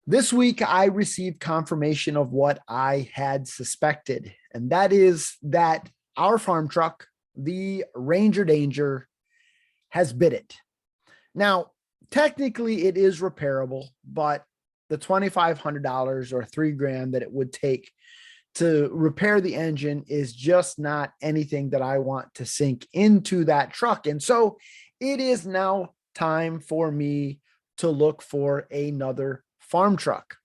This week, I received confirmation of what I had suspected, and that is that our farm truck, the Ranger Danger, has bit it. Now, technically, it is repairable, but the $2,500 or $3,000 that it would take to repair the engine is just not anything that I want to sink into that truck. And so it is now time for me to look for another farm truck.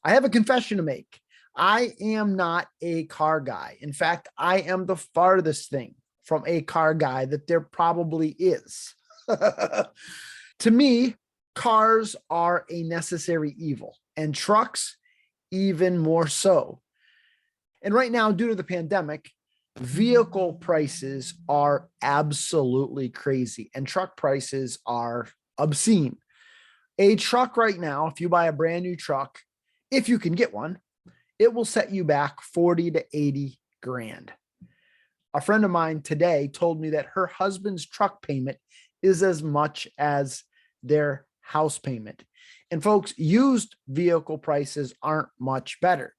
I have a confession to make. I am not a car guy. In fact, I am the farthest thing from a car guy that there probably is. To me, cars are a necessary evil, and trucks even more so. And right now, due to the pandemic, vehicle prices are absolutely crazy, and truck prices are obscene. A truck right now, if you buy a brand new truck, if you can get one, it will set you back 40 to 80 grand. A friend of mine today told me that her husband's truck payment is as much as their house payment. And folks, used vehicle prices aren't much better.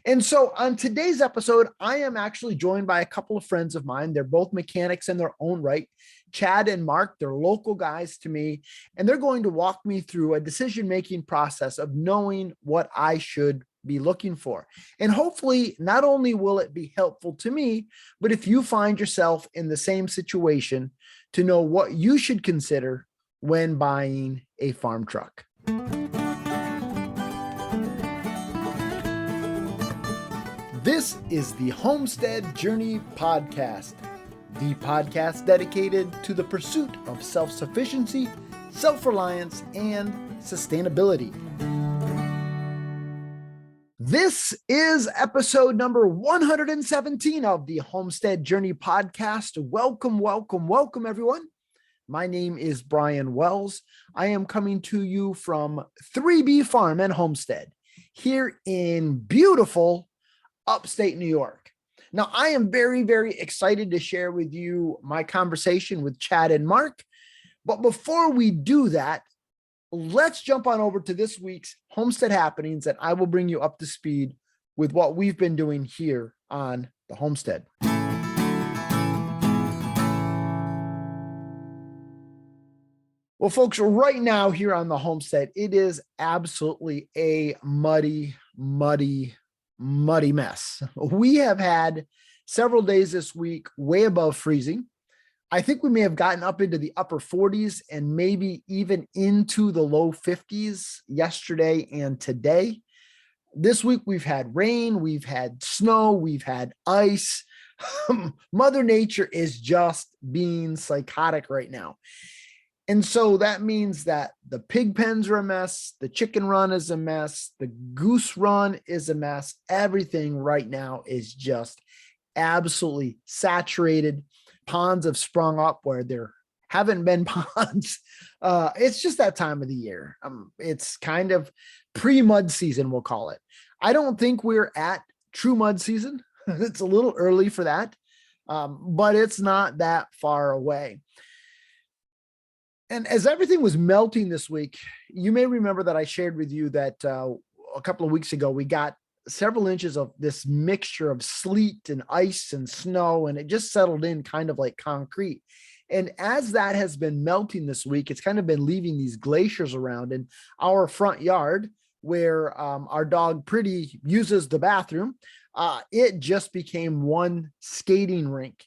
And so on today's episode, I am actually joined by a couple of friends of mine. They're both mechanics in their own right. Chad and Mark, they're local guys to me, and they're going to walk me through a decision-making process of knowing what I should be looking for. And hopefully, not only will it be helpful to me, but if you find yourself in the same situation, to know what you should consider when buying a farm truck. This is the Homestead Journey Podcast, the podcast dedicated to the pursuit of self-sufficiency, self-reliance, and sustainability. This is episode number 117 of the Homestead Journey Podcast. Welcome, welcome, welcome, everyone. My name is Brian Wells. I am coming to you from 3B Farm and Homestead here in beautiful upstate New York. Now, I am very, very excited to share with you my conversation with Chad and Mark. But before we do that, let's jump on over to this week's Homestead Happenings, and I will bring you up to speed with what we've been doing here on the homestead. Well, folks, right now here on the homestead, it is absolutely a muddy mess. We have had several days this week way above freezing. I think we may have gotten up into the upper 40s and maybe even into the low 50s yesterday and today. This week we've had rain, we've had snow, we've had ice. Mother Nature is just being psychotic right now. And so that means that the pig pens are a mess, the chicken run is a mess, the goose run is a mess. Everything right now is just absolutely saturated. Ponds have sprung up where there haven't been ponds. It's just that time of the year. It's kind of pre-mud season, we'll call it. I don't think we're at true mud season. It's a little early for that, but it's not that far away. And as everything was melting this week, you may remember that I shared with you that a couple of weeks ago, we got several inches of this mixture of sleet and ice and snow, and it just settled in kind of like concrete. And as that has been melting this week, it's kind of been leaving these glaciers around in our front yard where our dog Pretty uses the bathroom. It just became one skating rink.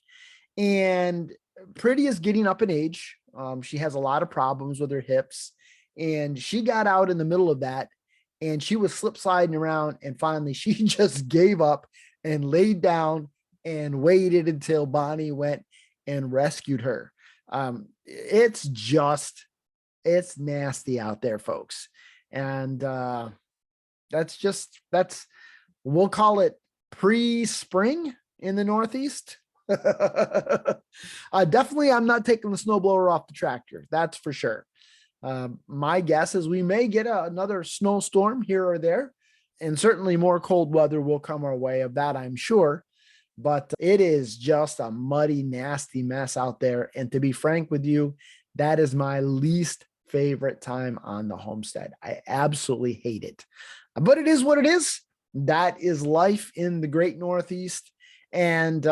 And Pretty is getting up in age. She has a lot of problems with her hips, and she got out in the middle of that, and she was slip sliding around, and finally she just gave up and laid down and waited until Bonnie went and rescued her. It's nasty out there, folks. And we'll call it pre-spring in the Northeast. Definitely, I'm not taking the snowblower off the tractor. That's for sure. My guess is we may get another snowstorm here or there, and certainly more cold weather will come our way of that, I'm sure. But it is just a muddy, nasty mess out there. And to be frank with you, that is my least favorite time on the homestead. I absolutely hate it, but it is what it is. That is life in the great Northeast, and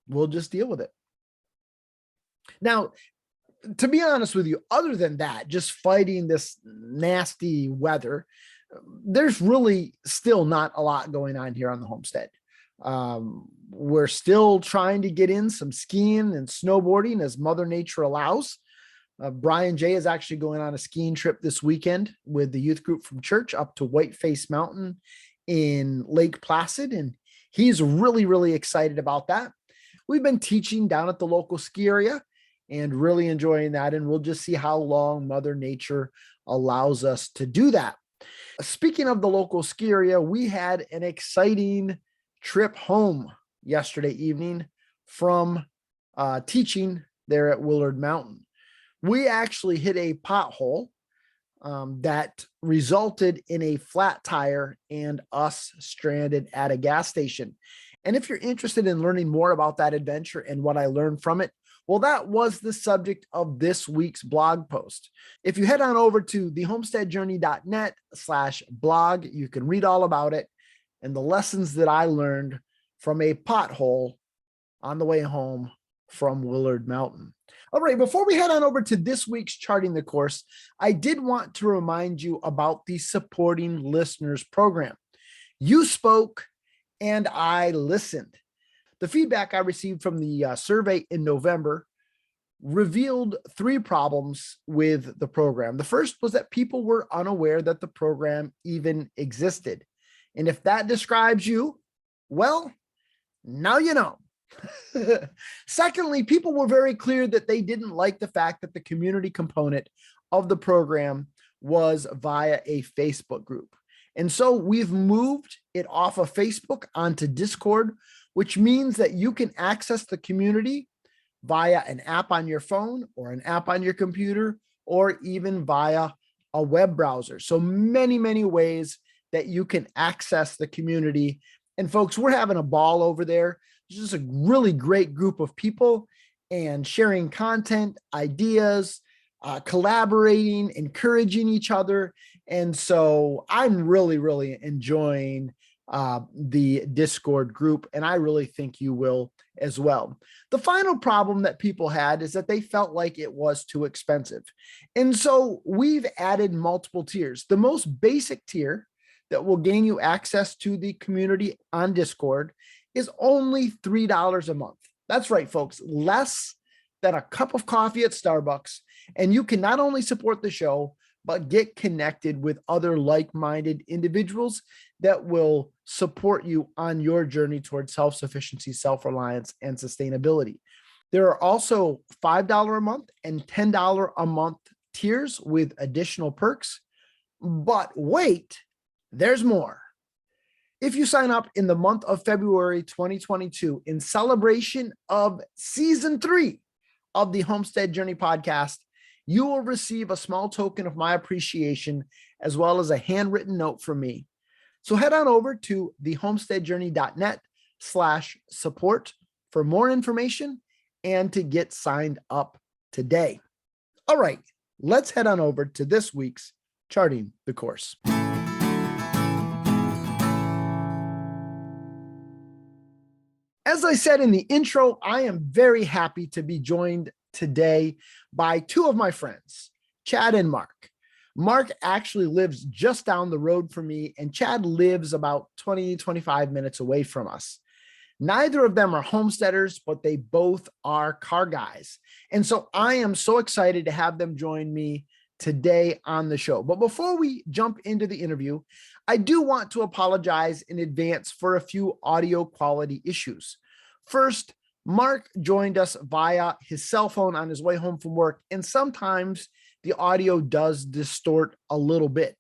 we'll just deal with it. Now, to be honest with you, other than that, just fighting this nasty weather, there's really still not a lot going on here on the homestead. We're still trying to get in some skiing and snowboarding as Mother Nature allows. Brian J is actually going on a skiing trip this weekend with the youth group from church up to Whiteface Mountain in Lake Placid, and he's really, really excited about that. We've been teaching down at the local ski area and really enjoying that, and we'll just see how long Mother Nature allows us to do that. Speaking of the local ski area, we had an exciting trip home yesterday evening from teaching there at Willard Mountain. We actually hit a pothole that resulted in a flat tire and us stranded at a gas station. And if you're interested in learning more about that adventure and what I learned from it, well, that was the subject of this week's blog post. If you head on over to thehomesteadjourney.net/blog, you can read all about it and the lessons that I learned from a pothole on the way home from Willard Mountain. All right, before we head on over to this week's Charting the Course, I did want to remind you about the Supporting Listeners program. You spoke and I listened. The feedback I received from the survey in November revealed 3 problems with the program. The first was that people were unaware that the program even existed. And if that describes you, well, now you know. Secondly, people were very clear that they didn't like the fact that the community component of the program was via a Facebook group. And so we've moved it off of Facebook onto Discord, which means that you can access the community via an app on your phone or an app on your computer, or even via a web browser. So many, many ways that you can access the community. And folks, we're having a ball over there. It's just a really great group of people and sharing content, ideas, collaborating, encouraging each other. And so I'm really, really enjoying the Discord group, and I really think you will as well. The final problem that people had is that they felt like it was too expensive. And so we've added multiple tiers. The most basic tier that will gain you access to the community on Discord is only $3 a month. That's right, folks, less than a cup of coffee at Starbucks. And you can not only support the show, but get connected with other like-minded individuals that will support you on your journey towards self-sufficiency, self-reliance, and sustainability. There are also $5 a month and $10 a month tiers with additional perks. But wait, there's more. If you sign up in the month of February 2022 in celebration of season 3 of the Homestead Journey podcast, you will receive a small token of my appreciation, as well as a handwritten note from me. So head on over to thehomesteadjourney.net/support for more information and to get signed up today. All right, let's head on over to this week's Charting the Course. As I said in the intro, I am very happy to be joined today by 2 of my friends, Chad and Mark. Mark actually lives just down the road from me, and Chad lives about 20-25 minutes away from us. Neither of them are homesteaders, but they both are car guys. And so I am so excited to have them join me today on the show. But before we jump into the interview, I do want to apologize in advance for a few audio quality issues. First, Mark joined us via his cell phone on his way home from work, and sometimes the audio does distort a little bit.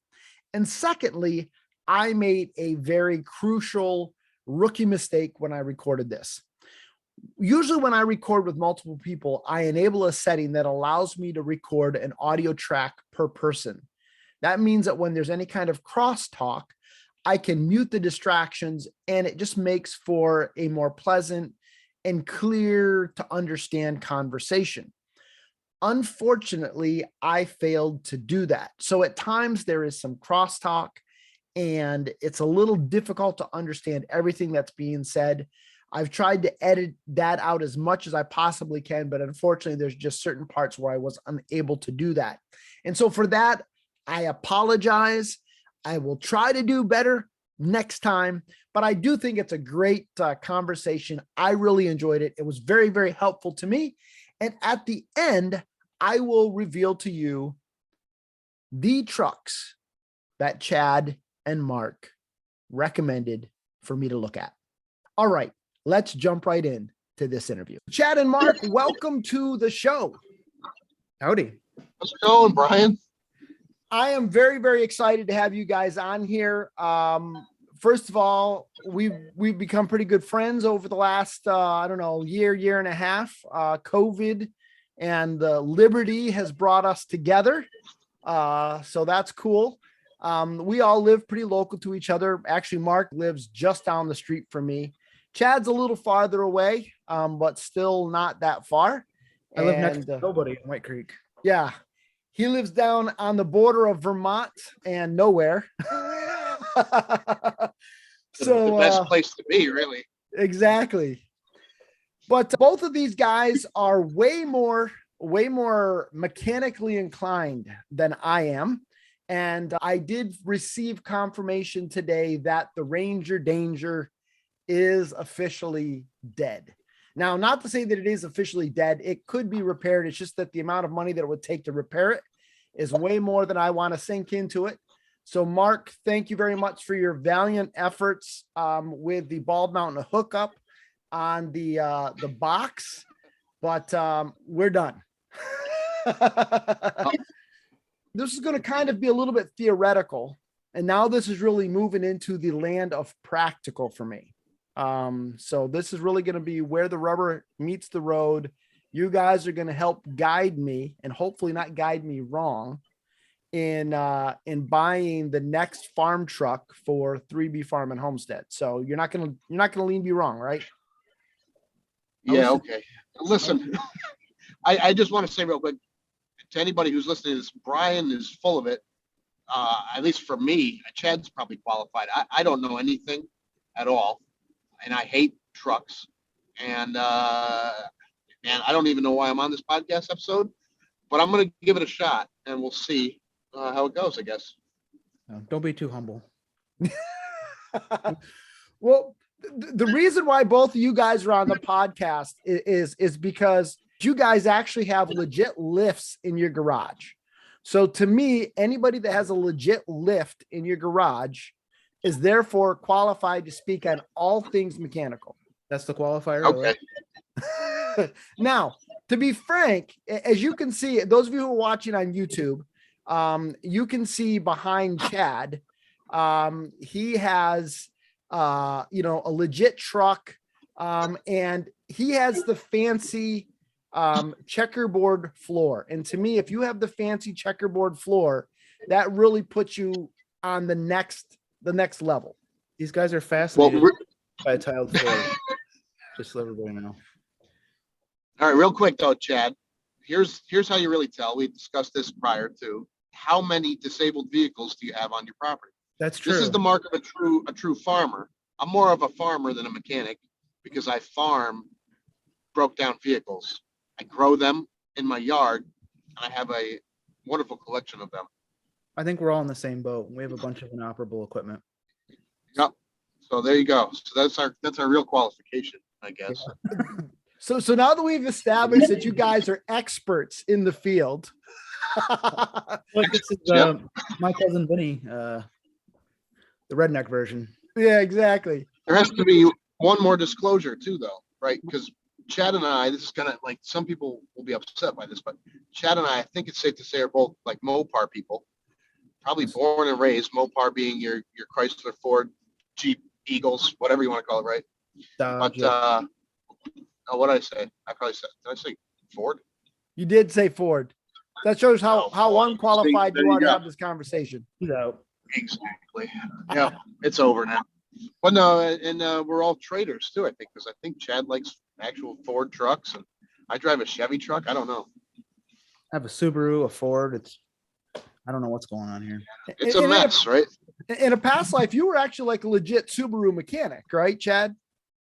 And secondly, I made a very crucial rookie mistake when I recorded this. Usually when I record with multiple people, I enable a setting that allows me to record an audio track per person. That means that when there's any kind of crosstalk, I can mute the distractions, and it just makes for a more pleasant and clear to understand conversation. Unfortunately, I failed to do that. So at times there is some crosstalk and it's a little difficult to understand everything that's being said. I've tried to edit that out as much as I possibly can, but unfortunately, there's just certain parts where I was unable to do that. And so for that, I apologize. I will try to do better next time, but I do think it's a great conversation. I really enjoyed it. It was very, very helpful to me. And at the end, I will reveal to you the trucks that Chad and Mark recommended for me to look at. All right, let's jump right in to this interview. Chad and Mark, welcome to the show. Howdy. How's it going, Brian? I am very, very excited to have you guys on here. First of all, we've become pretty good friends over the last, year and a half. COVID and the Liberty has brought us together. So that's cool. We all live pretty local to each other. Actually, Mark lives just down the street from me. Chad's a little farther away, but still not that far. I live next to nobody in White Creek. Yeah. He lives down on the border of Vermont and nowhere. So the best place to be, really. Exactly. But both of these guys are way more mechanically inclined than I am. And I did receive confirmation today that the Ranger Danger is officially dead. Now, not to say that it is officially dead. It could be repaired. It's just that the amount of money that it would take to repair it is way more than I want to sink into it. So, Mark, thank you very much for your valiant efforts with the ball mountain hookup on the box. But we're done. This is going to kind of be a little bit theoretical. And now this is really moving into the land of practical for me. So this is really going to be where the rubber meets the road. You guys are going to help guide me and hopefully not guide me wrong in buying the next farm truck for 3B Farm and Homestead. So you're not going to lead me wrong, right? Yeah. Okay. Listen, I just want to say real quick to anybody who's listening to this, Brian is full of it. At least for me, Chad's probably qualified. I don't know anything at all. And I hate trucks. And I don't even know why I'm on this podcast episode, but I'm going to give it a shot and we'll see how it goes, I guess. Don't be too humble. Well, the reason why both of you guys are on the podcast is because you guys actually have legit lifts in your garage. So to me, anybody that has a legit lift in your garage is therefore qualified to speak on all things mechanical. That's the qualifier. Okay. Right? Now, to be frank, as you can see, those of you who are watching on YouTube, you can see behind Chad, he has, a legit truck, and he has the fancy checkerboard floor. And to me, if you have the fancy checkerboard floor, that really puts you on the next level. These guys are fascinated by tiled floor. Just so everybody know. All right, real quick though, Chad. Here's how you really tell. We discussed this prior to. How many disabled vehicles do you have on your property? That's true. This is the mark of a true farmer. I'm more of a farmer than a mechanic because I farm broke down vehicles. I grow them in my yard, and I have a wonderful collection of them. I think we're all in the same boat. We have a bunch of inoperable equipment. Yep. So there you go. So that's our real qualification, I guess. Yeah. So now that we've established that you guys are experts in the field. Look, this is my cousin Vinny, the redneck version. Yeah, exactly. There has to be one more disclosure too, though, right? Because Chad and I, this is gonna, like, some people will be upset by this, but Chad and I think it's safe to say, are both like Mopar people, probably born and raised. Mopar being your Chrysler, Ford, Jeep, Eagles, whatever you want to call it, right? Dodge, But what did I say? I probably said, did I say Ford? You did say Ford. That shows how unqualified you are to have this conversation. He's out. Exactly. Yeah, it's over now. But no, and we're all traders too, I think, because I think Chad likes actual Ford trucks, and I drive a Chevy truck. I don't know. I have a Subaru, a Ford. I don't know what's going on here. It's a mess, right? In a past life, you were actually like a legit Subaru mechanic, right, Chad?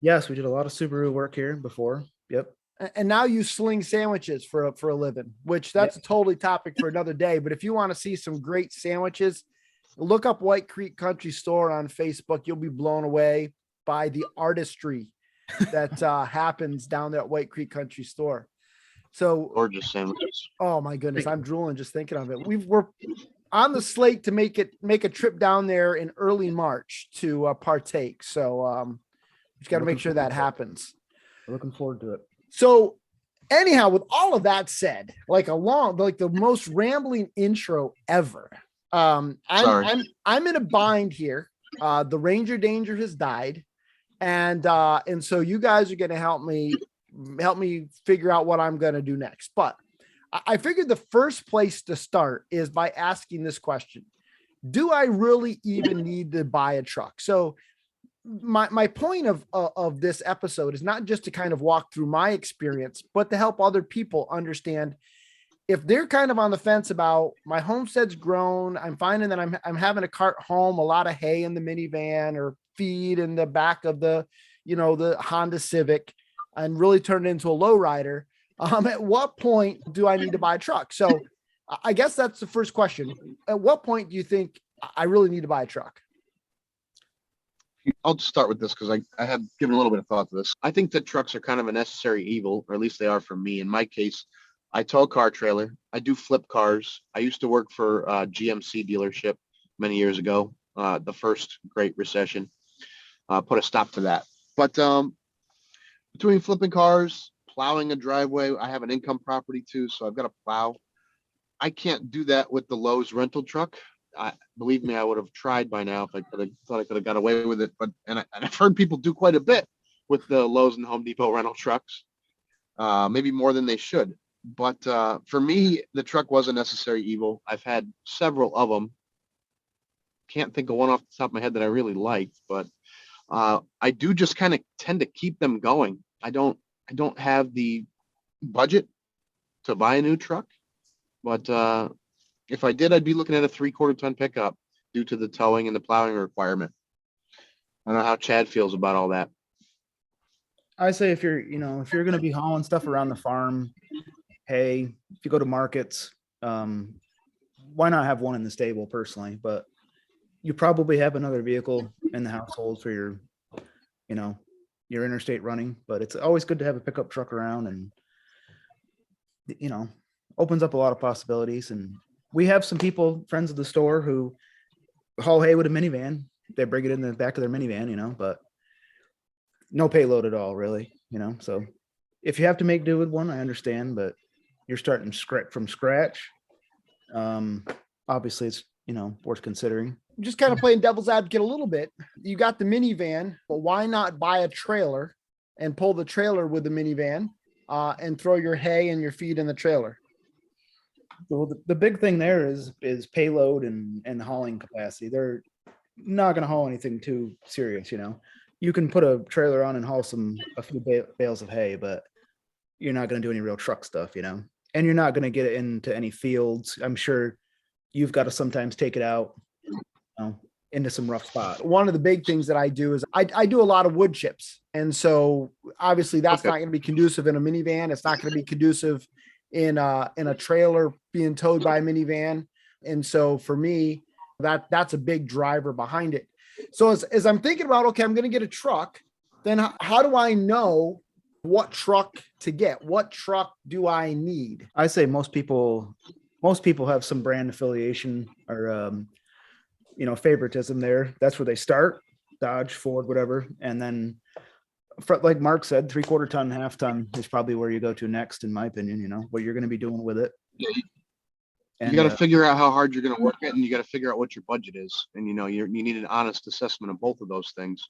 Yes, we did a lot of Subaru work here before. Yep. And now you sling sandwiches for a living, which that's a totally topic for another day. But if you want to see some great sandwiches, look up White Creek Country Store on Facebook. You'll be blown away by the artistry that happens down there at White Creek Country Store. So Gorgeous sandwiches. Oh my goodness, I'm drooling just thinking of it. We're on the slate to make a trip down there in early March to partake. So just got to make sure that happens. We're looking forward to it. So anyhow, with all of that said, like the most rambling intro ever. I'm in a bind here. The Ranger Danger has died, and so you guys are going to help me figure out what I'm going to do next. But I figured the first place to start is by asking this question: do I really even need to buy a truck? So my point of this episode is not just to kind of walk through my experience, but to help other people understand if they're kind of on the fence about my homestead's grown. I'm finding that I'm having to cart home a lot of hay in the minivan or feed in the back of the Honda Civic and really turn it into a lowrider. At what point do I need to buy a truck? So I guess that's the first question. At what point do you think I really need to buy a truck? I'll just start with this because I have given a little bit of thought to this. I think that trucks are kind of a necessary evil, or at least they are for me. In my case, I tow a car trailer. I do flip cars. I used to work for a GMC dealership many years ago. The first Great Recession put a stop to that. But between flipping cars, plowing a driveway, I have an income property too, so I've got to plow. I can't do that with the Lowe's rental truck. Believe me, I would have tried by now if I could have got away with it. But I've heard people do quite a bit with the Lowe's and Home Depot rental trucks, maybe more than they should. But for me, the truck was a necessary evil. I've had several of them. Can't think of one off the top of my head that I really liked, but I do just kind of tend to keep them going. I don't have the budget to buy a new truck, but if I did, I'd be looking at a 3/4 ton pickup due to the towing and the plowing requirement. I don't know how Chad feels about all that. I say if you're going to be hauling stuff around the farm, hey, if you go to markets, why not have one in the stable personally? But you probably have another vehicle in the household for your interstate running, but it's always good to have a pickup truck around, and opens up a lot of possibilities. And we have some people, friends of the store, who haul hay with a minivan. They bring it in the back of their minivan, but no payload at all, really, so if you have to make do with one, I understand, but you're starting from scratch. Obviously it's, worth considering. Just kind of playing devil's advocate a little bit. You got the minivan, but why not buy a trailer and pull the trailer with the minivan and throw your hay and your feed in the trailer? Well, the big thing there is payload and hauling capacity. They're not going to haul anything too serious. You can put a trailer on and haul a few bales of hay, but you're not going to do any real truck stuff, and you're not going to get it into any fields. I'm sure you've got to sometimes take it out into some rough spots. One of the big things that I do is I do a lot of wood chips. And so obviously that's not going to be conducive in a minivan. It's not going to be conducive in a trailer being towed by a minivan. And so for me, that's a big driver behind it. So as I'm thinking about, okay, I'm going to get a truck, then how do I know what truck to get? What truck do I need? I say most people have some brand affiliation or, favoritism there. That's where they start: Dodge, Ford, whatever. And then, like Mark said, 3/4 ton, half ton is probably where you go to next, in my opinion, what you're going to be doing with it. Yeah. You got to figure out how hard you're going to work it, and you got to figure out what your budget is. And, you need an honest assessment of both of those things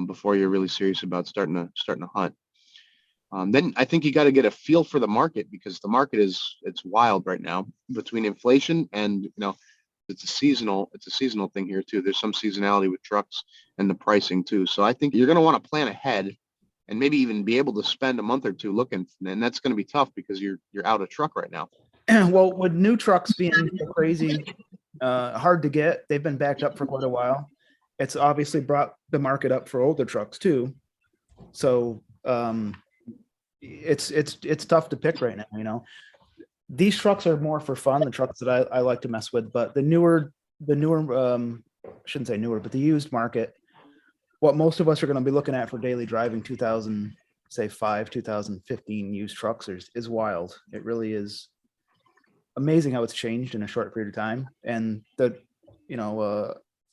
before you're really serious about starting to hunt. Then I think you got to get a feel for the market, because the market it's wild right now between inflation and, it's a seasonal thing here too. There's some seasonality with trucks and the pricing too. So I think you're going to want to plan ahead and maybe even be able to spend a month or two looking, and that's going to be tough because you're out of truck right now. Well, with new trucks being so crazy, hard to get, they've been backed up for quite a while. It's obviously brought the market up for older trucks too. So it's tough to pick right now. These trucks are more for fun, the trucks that I like to mess with, but the newer shouldn't say newer, but the used market, what most of us are going to be looking at for daily driving 2015 used trucks is wild. It really is amazing how it's changed in a short period of time. And the,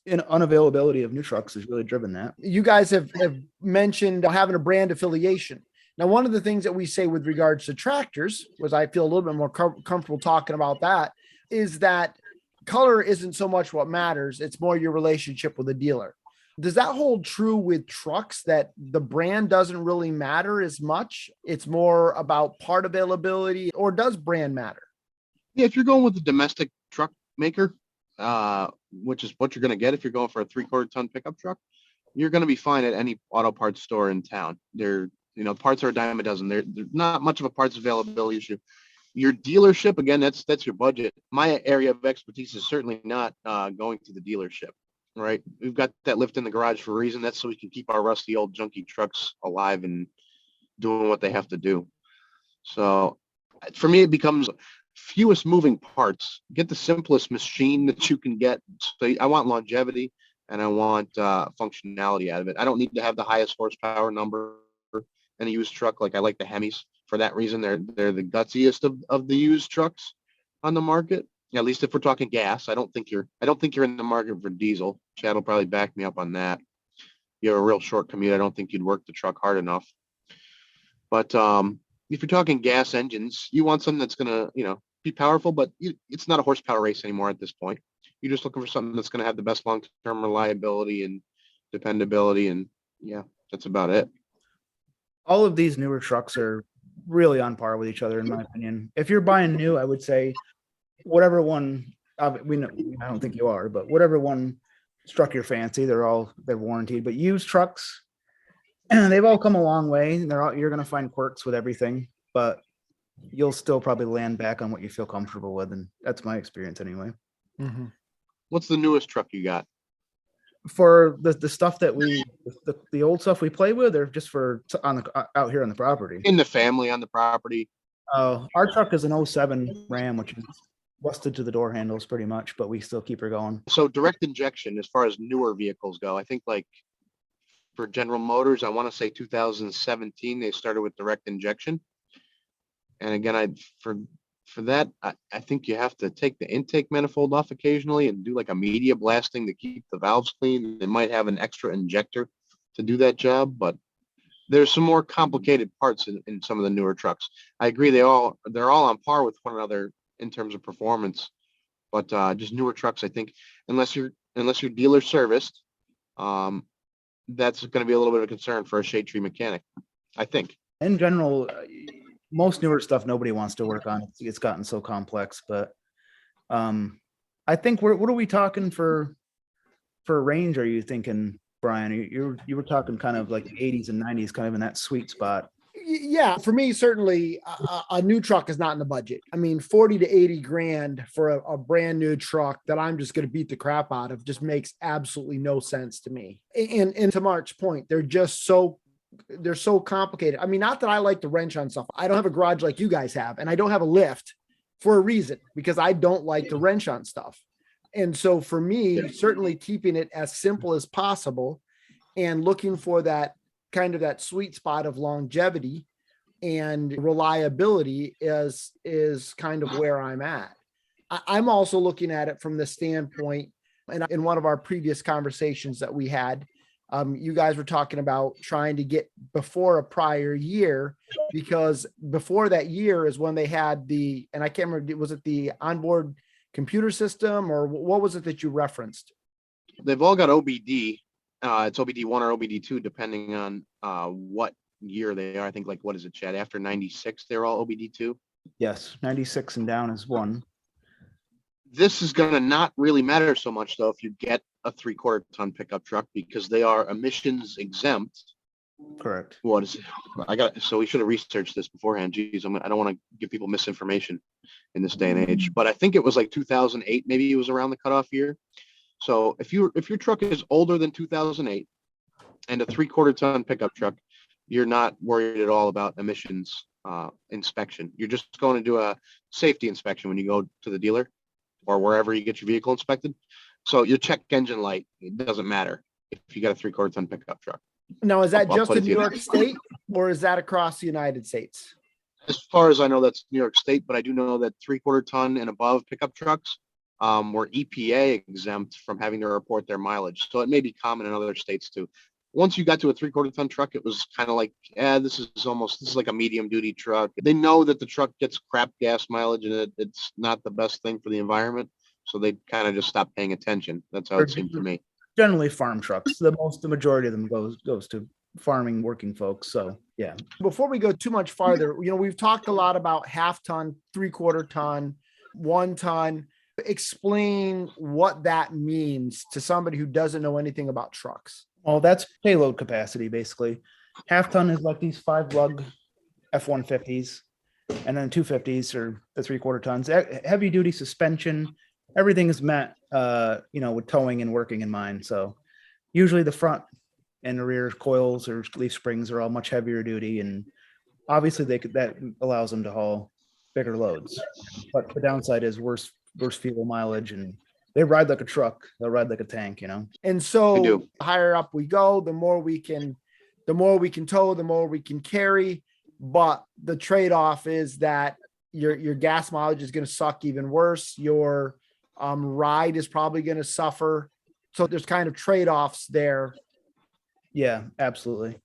unavailability of new trucks has really driven that. You guys have mentioned having a brand affiliation. Now, one of the things that we say with regards to tractors, was I feel a little bit more comfortable talking about that, is that color isn't so much what matters. It's more your relationship with the dealer. Does that hold true with trucks, that the brand doesn't really matter as much? It's more about part availability, or does brand matter? Yeah, if you're going with the domestic truck maker, which is what you're going to get if you're going for a 3/4 ton pickup truck, you're going to be fine at any auto parts store in town. Parts are a dime a dozen. There's not much of a parts availability issue. Your dealership, again, that's your budget. My area of expertise is certainly not going to the dealership, right? We've got that lift in the garage for a reason. That's so we can keep our rusty old junky trucks alive and doing what they have to do. So for me, it becomes fewest moving parts. Get the simplest machine that you can get. So I want longevity and I want functionality out of it. I don't need to have the highest horsepower number in a used truck. Like I like the Hemis for that reason. They're the gutsiest of the used trucks on the market. At least if we're talking gas. I don't think you're in the market for diesel. Chad will probably back me up on that. You have a real short commute. I don't think you'd work the truck hard enough. But if you're talking gas engines, you want something that's gonna, be powerful, but it's not a horsepower race anymore at this point. You're just looking for something that's going to have the best long-term reliability and dependability. And yeah, that's about it. All of these newer trucks are really on par with each other, in my opinion. If you're buying new, I would say whatever one, I don't think you are, but whatever one struck your fancy, they're warranted. But used trucks, they've all come a long way. You're going to find quirks with everything, but you'll still probably land back on what you feel comfortable with. And that's my experience anyway. Mm-hmm. What's the newest truck you got? For the stuff that the old stuff we play with, or just for out here on the property? In the family on the property. Our truck is an 07 Ram, which is rusted to the door handles pretty much, but we still keep her going. So direct injection, as far as newer vehicles go, I think like for General Motors, I want to say 2017, they started with direct injection. And again, for that, I think you have to take the intake manifold off occasionally and do like a media blasting to keep the valves clean. They might have an extra injector to do that job, but there's some more complicated parts in some of the newer trucks. I agree they're all on par with one another in terms of performance, but just newer trucks, I think, unless you're dealer serviced, that's going to be a little bit of a concern for a shade tree mechanic, I think. In general, most newer stuff nobody wants to work on. It's gotten so complex, but I think what are we talking for range? Are you thinking, Brian? You were talking kind of like the 80s and 90s, kind of in that sweet spot. Yeah, for me, certainly a new truck is not in the budget. I mean, 40 to 80 grand for a brand new truck that I'm just going to beat the crap out of just makes absolutely no sense to me. And to Mark's point, they're so complicated. I mean, not that I like to wrench on stuff. I don't have a garage like you guys have, and I don't have a lift for a reason, because I don't like to wrench on stuff. And so for me, certainly keeping it as simple as possible and looking for that kind of that sweet spot of longevity and reliability is kind of where I'm at. I'm also looking at it from the standpoint, and in one of our previous conversations that we had, you guys were talking about trying to get before a prior year, because before that year is when they had and I can't remember, was it the onboard computer system, or what was it that you referenced? They've all got OBD. It's OBD1 or OBD2, depending on what year they are. I think, like, what is it, Chad? After 96, they're all OBD2? Yes, 96 and down is one. This is going to not really matter so much, though, if you get a 3/4 ton pickup truck, because they are emissions exempt Correct. What is it? So we should have researched this beforehand. Geez, I don't want to give people misinformation in this day and age, but I think it was like 2008, maybe it was around the cutoff year. So if your truck is older than 2008 and a 3/4 ton pickup truck, you're not worried at all about emissions inspection. You're just going to do a safety inspection when you go to the dealer or wherever you get your vehicle inspected. So your check engine light, it doesn't matter if you got a 3/4 ton pickup truck. Now, is that I'll just put in it New to you. York State or is that across the United States? As far as I know, that's New York State, but I do know that 3/4 ton and above pickup trucks were EPA exempt from having to report their mileage. So it may be common in other states too. Once you got to a 3/4 ton truck, it was kind of like, this is like a medium duty truck. They know that the truck gets crap gas mileage and it's not the best thing for the environment. So they kind of just stop paying attention. That's how it seemed to me. Generally farm trucks. The majority of them goes to farming working folks. So yeah. Before we go too much farther, we've talked a lot about 1/2 ton, 3/4 ton, 1 ton. Explain what that means to somebody who doesn't know anything about trucks. Well, that's payload capacity, basically. 1/2 ton is like these 5 lug F-150s, and then 250s or the 3/4 tons. Heavy duty suspension, everything is met, with towing and working in mind. So usually the front and the rear coils or leaf springs are all much heavier duty, and obviously that allows them to haul bigger loads. But the downside is worse fuel mileage, and they ride like a truck. They'll ride like a tank, And so do. the higher up we go, the more we can tow, the more we can carry. But the trade-off is that your gas mileage is going to suck even worse. Your ride is probably going to suffer. So there's kind of trade-offs there. Yeah, absolutely.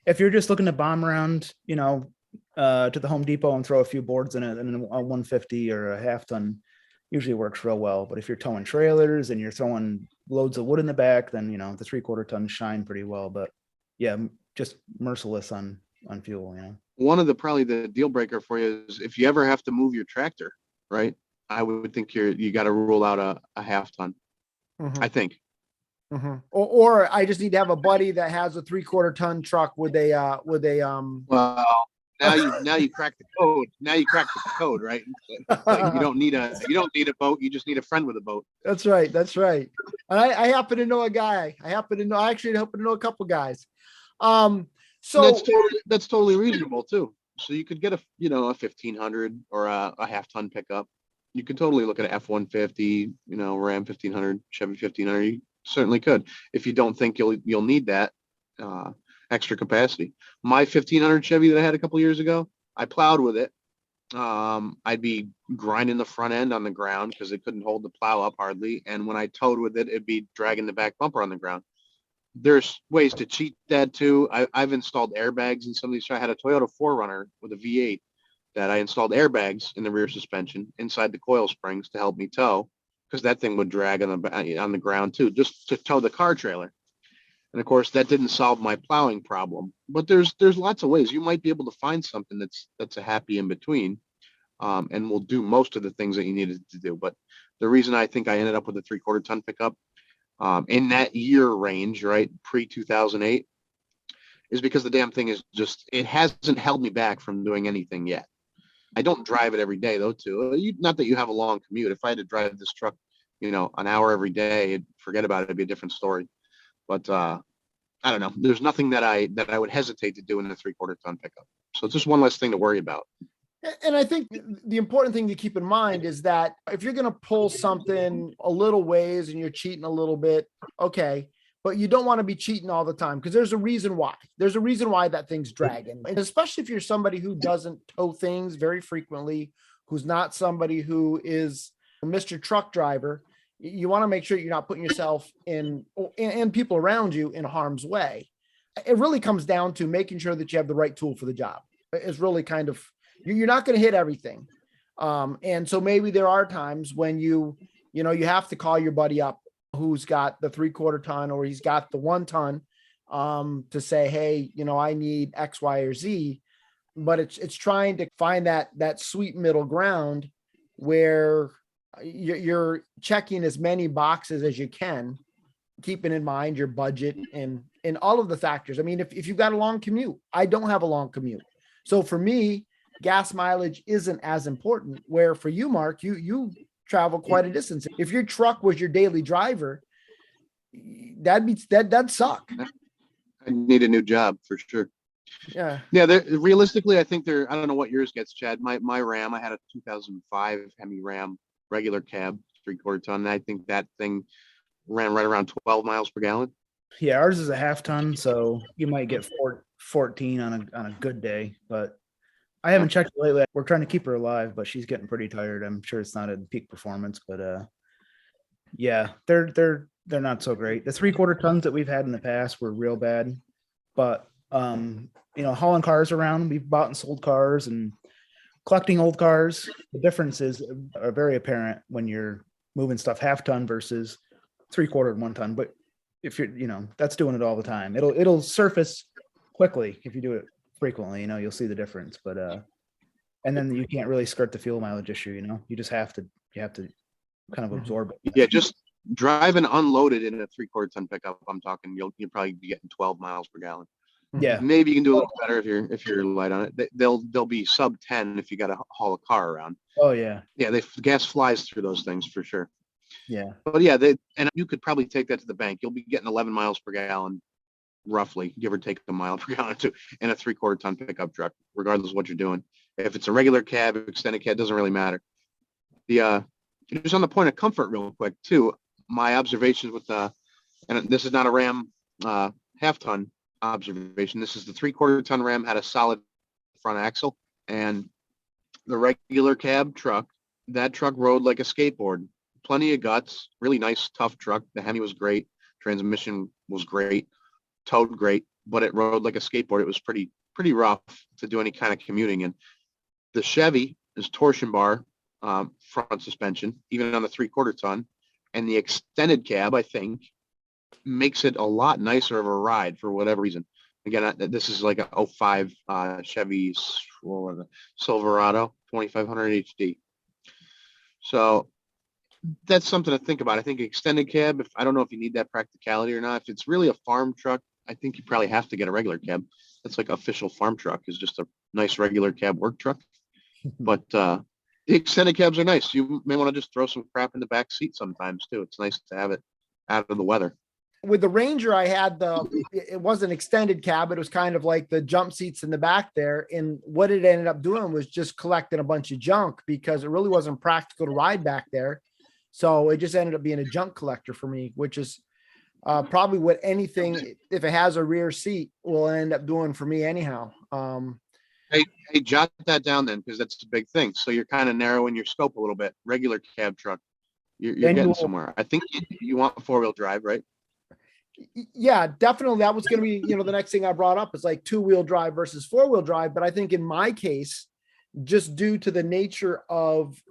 If you're just looking to bomb around, to the Home Depot and throw a few boards in it, and a 150 or a 1/2 ton usually works real well. But if you're towing trailers and you're throwing loads of wood in the back, then the 3/4 tons shine pretty well. But yeah, just merciless on fuel. One of probably the deal breaker for you is if you ever have to move your tractor, right? I would think you got to rule out a 1/2 ton. Mhm. I think. Mhm. Or I just need to have a buddy that has a 3/4 ton truck with a Well, now you crack the code. Now you crack the code, right? Like you don't need a boat. You just need a friend with a boat. That's right. That's right. And I happen to know a guy. I actually happen to know a couple guys. So That's totally reasonable too. So you could get a 1500 or a 1/2 ton pickup. You could totally look at an F-150, Ram 1500, Chevy 1500. You certainly could if you don't think you'll need that extra capacity. My 1500 Chevy that I had a couple years ago, I plowed with it. I'd be grinding the front end on the ground because it couldn't hold the plow up hardly. And when I towed with it, it'd be dragging the back bumper on the ground. There's ways to cheat that too. I've installed airbags in some of these. I had a Toyota 4Runner with a V8 that I installed airbags in the rear suspension inside the coil springs to help me tow, because that thing would drag on the ground too, just to tow the car trailer. And of course, that didn't solve my plowing problem. But there's lots of ways you might be able to find something that's a happy in between, and will do most of the things that you needed to do. But the reason I think I ended up with a 3/4 ton pickup in that year range, right, pre-2008, is because the damn thing is it hasn't held me back from doing anything yet. I don't drive it every day though, too. Not that you have a long commute. If I had to drive this truck, an hour every day, forget about it. It'd be a different story. But I don't know. There's nothing that I would hesitate to do in a 3/4 ton pickup. So it's just one less thing to worry about. And I think the important thing to keep in mind is that if you're going to pull something a little ways and you're cheating a little bit, okay, but you don't want to be cheating all the time, because there's a reason why. There's a reason why that thing's dragging. And especially if you're somebody who doesn't tow things very frequently, who's not somebody who is a Mr. Truck driver, you want to make sure you're not putting yourself and people around you in harm's way. It really comes down to making sure that you have the right tool for the job. It's really kind of, you're not going to hit everything. And so maybe there are times when you have to call your buddy up who's got the 3/4 ton or he's got the 1 ton to say, hey, I need X, Y, or Z. But it's trying to find that sweet middle ground where you're checking as many boxes as you can, keeping in mind your budget and all of the factors. I mean, if you've got a long commute, I don't have a long commute. So for me, gas mileage isn't as important, where for you, Mark, you travel quite a distance. If your truck was your daily driver, that'd suck. I need a new job for sure. Yeah. Yeah, realistically, I think I don't know what yours gets, Chad. My Ram, I had a 2005 Hemi Ram regular cab, 3/4 ton. I think that thing ran right around 12 miles per gallon. Yeah, ours is a half ton, so you might get 14 on a good day, but I haven't checked it lately. We're trying to keep her alive, but she's getting pretty tired. I'm sure it's not at peak performance, but yeah, they're not so great. The 3/4 tons that we've had in the past were real bad, but hauling cars around, we've bought and sold cars and collecting old cars. The differences are very apparent when you're moving stuff half ton versus 3/4 and 1 ton. But if you're, that's doing it all the time. It'll surface quickly if you do it frequently. You'll see the difference. But and then you can't really skirt the fuel mileage issue. You just have to kind of absorb it. Yeah, just driving unloaded in a 3/4 ton pickup. I'm talking, you'll probably be getting 12 miles per gallon. Yeah, Maybe you can do a little better if you're light on it. They'll be sub 10 if you got to haul a car around. Oh yeah, the gas flies through those things for sure. Yeah, but yeah, and you could probably take that to the bank. You'll be getting 11 miles per gallon, roughly, give or take a mile per gallon, to in a 3/4 ton pickup truck, regardless of what you're doing. If it's a regular cab, extended cab, doesn't really matter. Just on the point of comfort, real quick too. My observations with and this is not a Ram half ton observation. This is the 3/4 ton Ram, had a solid front axle, and the regular cab truck, that truck rode like a skateboard. Plenty of guts, really nice, tough truck. The Hemi was great. Transmission was great. Towed great, but it rode like a skateboard. It was pretty rough to do any kind of commuting in. The Chevy is torsion bar front suspension, even on the 3/4 ton. And the extended cab, I think, makes it a lot nicer of a ride for whatever reason. Again, this is like a 05 Chevy Silverado 2500 HD. So that's something to think about. I think extended cab, I don't know if you need that practicality or not. If it's really a farm truck, I think you probably have to get a regular cab. That's like official farm truck, is just a nice regular cab work truck. But the extended cabs are nice. You may want to just throw some crap in the back seat sometimes too. It's nice to have it out of the weather. With the Ranger, I had it wasn't extended cab. It was kind of like the jump seats in the back there. And what it ended up doing was just collecting a bunch of junk, because it really wasn't practical to ride back there. So it just ended up being a junk collector for me, which is probably what anything, if it has a rear seat, will end up doing for me anyhow. Hey, jot that down then, because that's a big thing. So you're kind of narrowing your scope a little bit. Regular cab truck, you're getting somewhere. I think you want 4-wheel drive, right? Yeah, definitely. That was going to be, the next thing I brought up is like 2-wheel drive versus 4-wheel drive. But I think in my case, just due to the nature of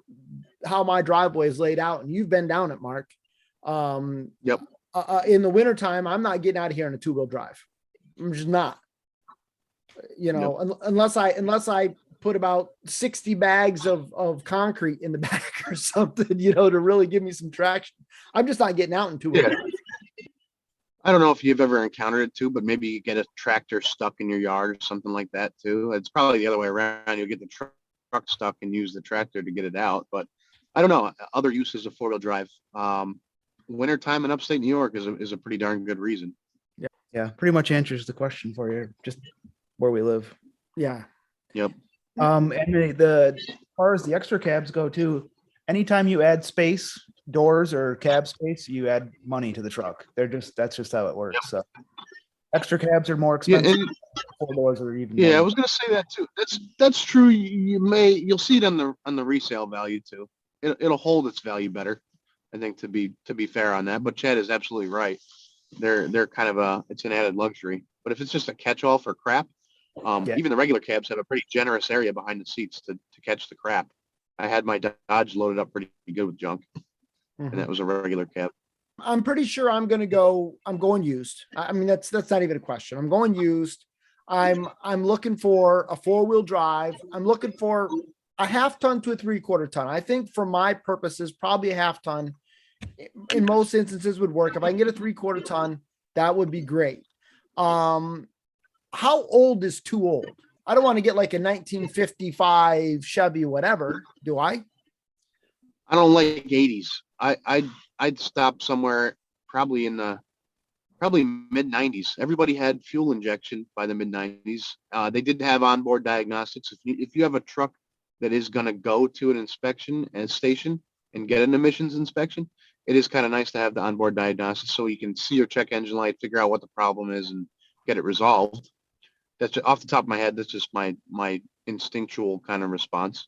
how my driveway is laid out, and you've been down it, Mark. Yep. In the wintertime, I'm not getting out of here in a 2-wheel drive. I'm just not. Unless I put about 60 bags of concrete in the back or something, to really give me some traction. I'm just not getting out in 2-wheel drive. I don't know if you've ever encountered it too, but maybe you get a tractor stuck in your yard or something like that too. It's probably the other way around. You'll get the truck stuck and use the tractor to get it out. But I don't know, other uses of 4-wheel drive. Wintertime in upstate New York is a pretty darn good reason. Yeah, pretty much answers the question for you, just where we live. Yeah. Yep. And as far as the extra cabs go too, anytime you add space, doors or cab space, you add money to the truck. That's just how it works. Yep. So extra cabs are more expensive. Yeah, 4 doors are even. Yeah, I was going to say that too. That's true. You'll see it on the resale value too. It'll hold its value better, I think, to be fair on that. But Chad is absolutely right. They're kind of it's an added luxury. But if it's just a catch-all for crap, even the regular cabs have a pretty generous area behind the seats to catch the crap. I had my Dodge loaded up pretty good with junk, and that was a regular cab. I'm pretty sure I'm going used. I mean, that's not even a question. I'm going used. I'm looking for a 4-wheel drive. I'm looking for a half ton to a 3/4 ton. I think for my purposes, probably a half ton in most instances would work. If I can get a 3/4 ton, that would be great. How old is too old? I don't want to get like a 1955 Chevy, whatever. Do I? I don't like 80s. I'd stop somewhere probably in the probably mid 90s. Everybody had fuel injection by the mid 90s. They did have onboard diagnostics. If you have a truck that is going to go to an inspection and station and get an emissions inspection, it is kind of nice to have the onboard diagnostics so you can see your check engine light, figure out what the problem is, and get it resolved. That's just, off the top of my head. That's just my instinctual kind of response.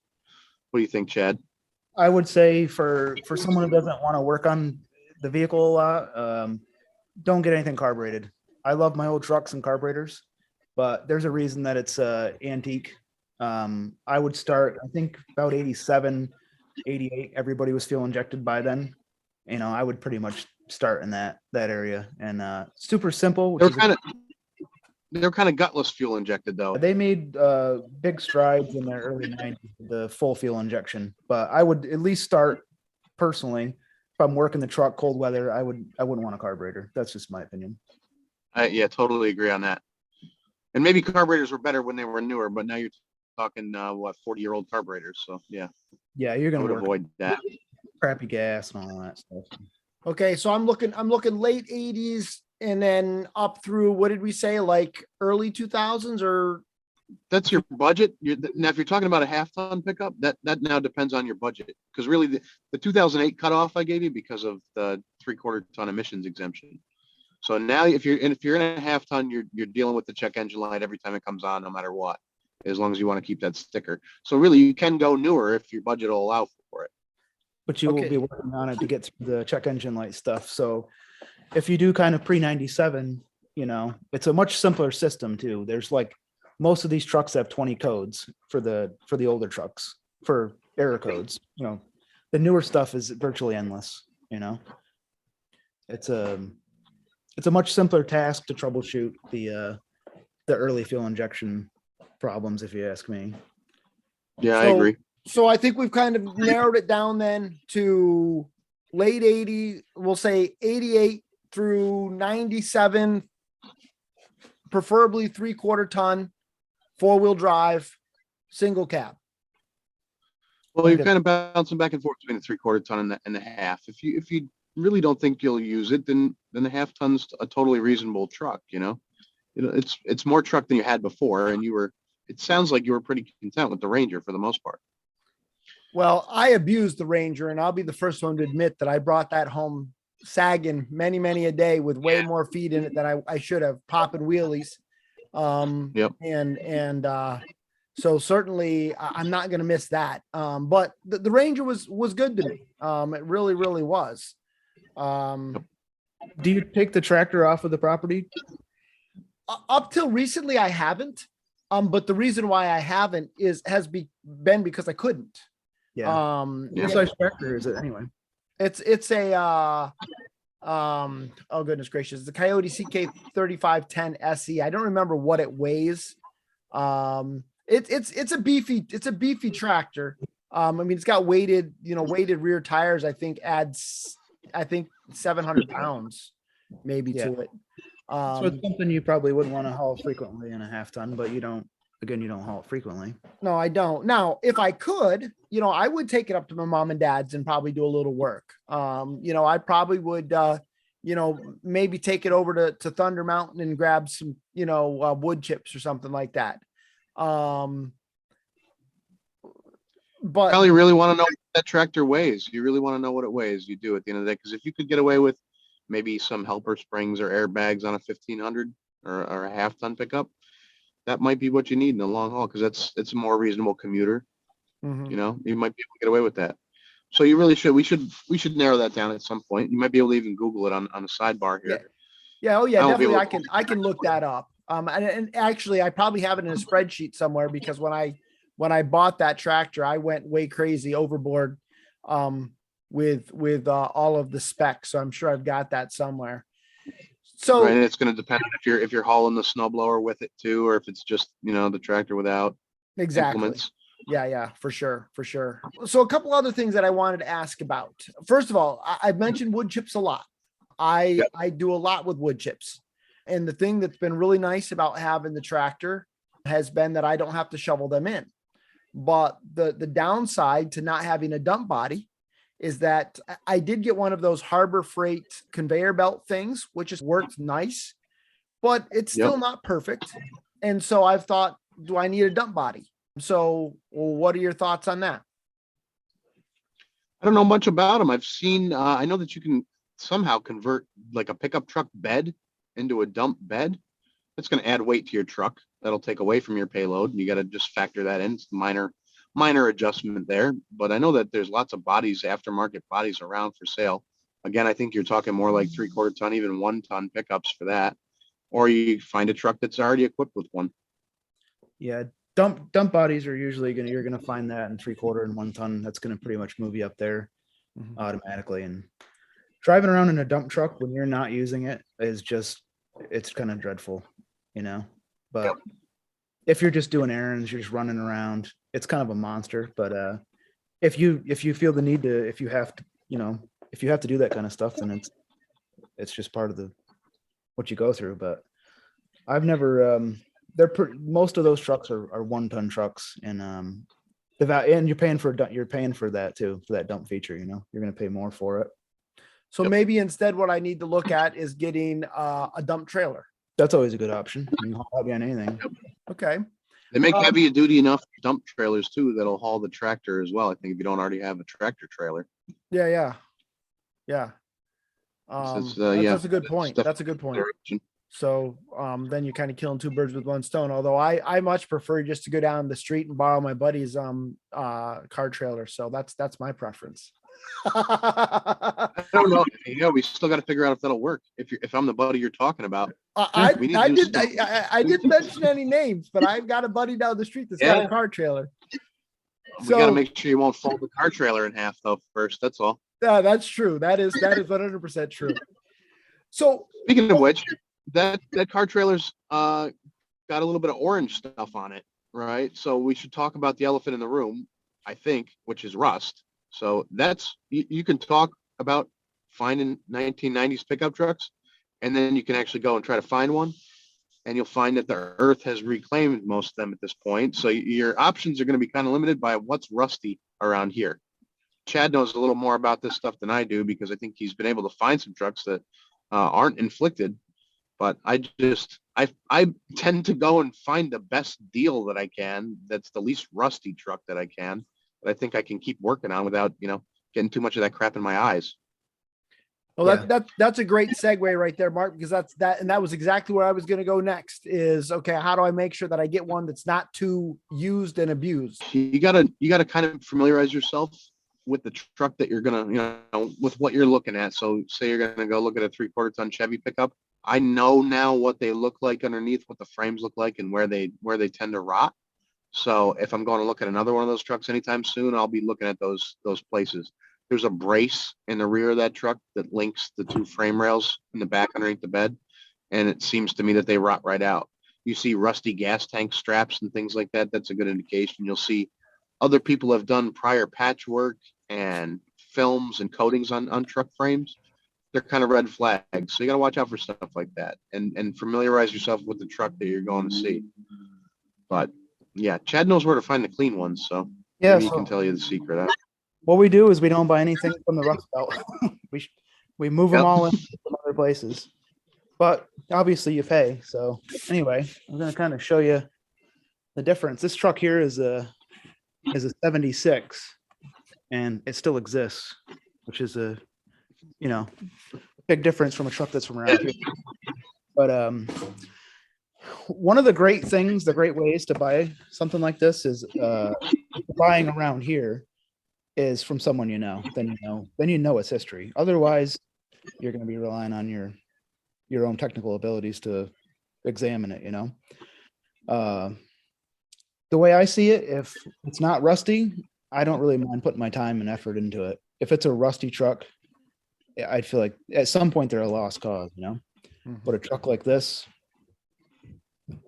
What do you think, Chad? I would say for someone who doesn't want to work on the vehicle a lot, don't get anything carbureted. I love my old trucks and carburetors, but there's a reason that it's antique. I would start, I think about 87, 88, everybody was fuel injected by then. You know, I would pretty much start in that area, and super simple. They're kind of gutless fuel injected though. They made big strides in the early 90s with the full fuel injection, but I would at least start personally. If I'm working the truck cold weather, I wouldn't want a carburetor. That's just my opinion. Yeah, totally agree on that. And maybe carburetors were better when they were newer, but now you're talking 40-year-old carburetors. So yeah, you're I gonna would avoid that. Crappy gas and all that stuff. Okay, so I'm looking late 80s and then up through, what did we say, like early 2000s? Or That's your budget. Now, if you're talking about a half-ton pickup, that now depends on your budget. Because really, the 2008 cutoff I gave you because of the 3/4 ton emissions exemption. So now, if you're in a half-ton, you're dealing with the check engine light every time it comes on, no matter what, as long as you want to keep that sticker. So really, you can go newer if your budget will allow for it. But you will be working on it to get through the check engine light stuff. So if you do kind of pre-97, you know, it's a much simpler system too. There's like, most of these trucks have 20 codes for the older trucks for error codes. You know, the newer stuff is virtually endless. You know, it's a much simpler task to troubleshoot the early fuel injection problems, if you ask me. Yeah, I agree. So I think we've kind of narrowed it down then to late 80, we'll say 88 through 97, preferably 3/4 ton, 4-wheel drive, single cab. Well, you're kind of bouncing back and forth between the 3/4 ton and the half. If you really don't think you'll use it, then the half ton's a totally reasonable truck. You know, it's more truck than you had before, and it sounds like you were pretty content with the Ranger for the most part. Well, I abused the Ranger, and I'll be the first one to admit that I brought that home sagging many, many a day with way more feet in it than I should have, popping wheelies. Yep. And so certainly I'm not going to miss that. But the Ranger was good to me. It really, really was. Do you take the tractor off of the property? Up till recently, I haven't. But the reason why I haven't has been because I couldn't. Yeah. What size tractor is it anyway? It's a oh goodness gracious, it's the Coyote CK3510 SE. I don't remember what it weighs. It's a beefy tractor. I mean, it's got weighted rear tires. I think adds 700 pounds maybe to it. So it's something you probably wouldn't want to haul frequently in a half ton, but you don't haul it frequently. No, I don't. Now, if I could, I would take it up to my mom and dad's and probably do a little work. I probably would, maybe take it over to Thunder Mountain and grab some, wood chips or something like that. But probably really want to know what that tractor weighs. You really want to know what it weighs. You do at the end of the day, because if you could get away with maybe some helper springs or airbags on a 1500 or a half ton pickup, that might be what you need in the long haul, because it's a more reasonable commuter. Mhm. You might be able to get away with that. So you really should. We should narrow that down at some point. You might be able to even Google it on the sidebar here. Yeah. Oh yeah, definitely. I can look that up. And actually I probably have it in a spreadsheet somewhere, because when I bought that tractor, I went way crazy overboard with all of the specs. So I'm sure I've got that somewhere. So right, and it's going to depend if you're hauling the snowblower with it too, or if it's just the tractor without exactly. implements. Yeah, for sure, for sure. So a couple other things that I wanted to ask about. First of all, I've mentioned wood chips a lot. I do a lot with wood chips. And the thing that's been really nice about having the tractor has been that I don't have to shovel them in. But the downside to not having a dump body is that I did get one of those Harbor Freight conveyor belt things, which has worked nice, but it's still not perfect. And so I've thought, do I need a dump body? So what are your thoughts on that? I don't know much about them. I've seen, I know that you can somehow convert like a pickup truck bed into a dump bed. That's going to add weight to your truck. That'll take away from your payload. You got to just factor that in. It's a minor adjustment there. But I know that there's lots of bodies, aftermarket bodies around for sale. Again, I think you're talking more like 3/4 ton, even 1 ton pickups for that. Or you find a truck that's already equipped with one. Yeah, dump bodies are usually you're gonna find that in 3/4 and 1 ton. That's gonna pretty much move you up there automatically. And driving around in a dump truck when you're not using it is just, it's kind of dreadful, you know. But if you're just doing errands, you're just running around, it's kind of a monster. But if you feel the need to, if you have to, you know, if you have to do that kind of stuff, then it's just part of what you go through. But I've never most of those trucks are 1 ton trucks, and and you're paying for that too, for that dump feature. You know, you're going to pay more for it. So maybe instead what I need to look at is getting a dump trailer. That's always a good option. You can haul that behind anything. Okay. They make heavy duty enough dump trailers too that'll haul the tractor as well. I think if you don't already have a tractor trailer. Yeah. That's a good point. That's a good point. So then you're kind of killing 2 birds with 1 stone. Although I much prefer just to go down the street and borrow my buddy's car trailer. So that's my preference. I don't know. Yeah, we still got to figure out if that'll work. If I'm the buddy you're talking about, I didn't mention any names, but I've got a buddy down the street that's got a car trailer. We got to make sure you won't fold the car trailer in half though first. That's all. Yeah, that's true. That is 100% true. So speaking of which, that car trailer's got a little bit of orange stuff on it, right? So we should talk about the elephant in the room, I think, which is rust. So that's, you can talk about finding 1990s pickup trucks, and then you can actually go and try to find one, and you'll find that the earth has reclaimed most of them at this point. So your options are going to be kind of limited by what's rusty around here. Chad knows a little more about this stuff than I do, because I think he's been able to find some trucks that aren't inflicted. But I tend to go and find the best deal that I can. That's the least rusty truck that I can. That I think I can keep working on without, getting too much of that crap in my eyes. Well, that's a great segue right there, Mark, because that was exactly where I was going to go next. Is okay. How do I make sure that I get one that's not too used and abused? You gotta kind of familiarize yourself with the truck that you're gonna, with what you're looking at. So say you're gonna go look at a 3/4 ton Chevy pickup. I know now what they look like underneath, what the frames look like, and where they tend to rot. So if I'm going to look at another one of those trucks anytime soon, I'll be looking at those places. There's a brace in the rear of that truck that links the 2 frame rails in the back underneath the bed, and it seems to me that they rot right out. You see rusty gas tank straps and things like that. That's a good indication. You'll see other people have done prior patchwork and films and coatings on truck frames. They're kind of red flags. So you got to watch out for stuff like that, and familiarize yourself with the truck that you're going to see. But yeah, Chad knows where to find the clean ones. So yeah, maybe he can tell you the secret. What we do is we don't buy anything from the Rust Belt. we move them all in from other places. But obviously you pay. So anyway, I'm going to kind of show you the difference. This truck here is a 76, and it still exists, which is a big difference from a truck that's from around here. But one of the great ways to buy something like this is buying around here is from someone then you know its history. Otherwise, you're going to be relying on your own technical abilities to examine it. The way I see it, if it's not rusty, I don't really mind putting my time and effort into it. If it's a rusty truck, I feel like at some point they're a lost cause, But a truck like this,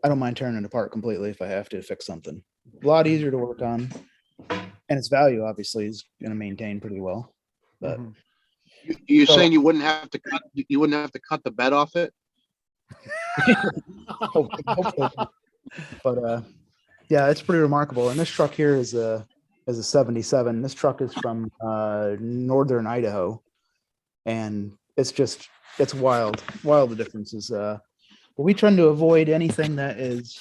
I don't mind tearing it apart completely if I have to fix something. a lot easier to work on, and its value obviously is going to maintain pretty well. But Mhm. You're So- saying you wouldn't have to cut the bed off it? hopefully. But yeah, it's pretty remarkable. And this truck here is a 77. This truck is from northern Idaho, and it's wild the differences. But we try to avoid anything that is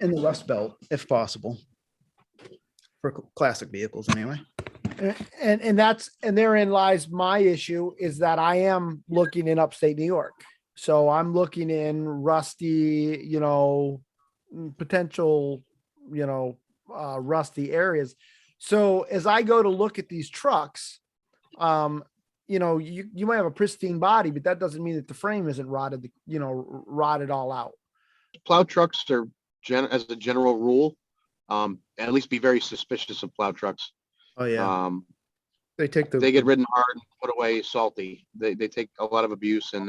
in the Rust Belt if possible for classic vehicles anyway. And therein lies my issue, is that I am looking in upstate New York. So I'm looking in rusty, potential, rusty areas. So as I go to look at these trucks, you might have a pristine body, but that doesn't mean that the frame isn't rotted all out. Plow trucks are as a general rule, at least be very suspicious of plow trucks. Oh yeah, They get ridden hard and put away salty. They take a lot of abuse, and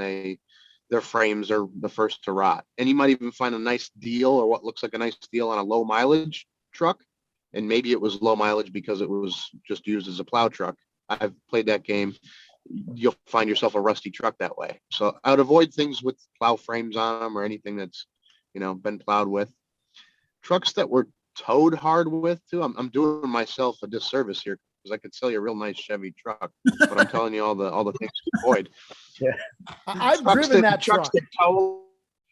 their frames are the first to rot. And you might even find a nice deal, or what looks like a nice deal, on a low mileage truck, and maybe it was low mileage because it was just used as a plow truck. I've played that game. You'll find yourself a rusty truck that way. So I would avoid things with plow frames on them, or anything that's been plowed with. Trucks that were towed hard with too. I'm doing myself a disservice here, because I could sell you a real nice Chevy truck, but I'm telling you all the things to avoid. I've driven that trucks truck. that tow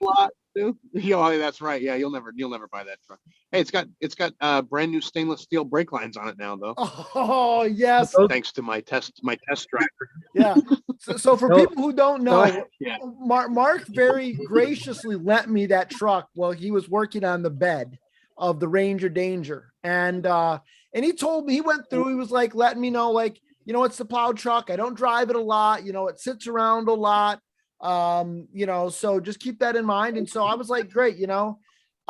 a lot too. Oh, that's right. Yeah, you'll never buy that truck. Hey, it's got brand new stainless steel brake lines on it now, though. Oh yes. Thanks to my test driver. Yeah. So for people who don't know, Yeah. Mark very graciously lent me that truck while he was working on the bed of the Ranger Danger. And he told me, he went through, he was like letting me know, like, it's the plow truck. I don't drive it a lot. It sits around a lot. So just keep that in mind. And so I was like, great, and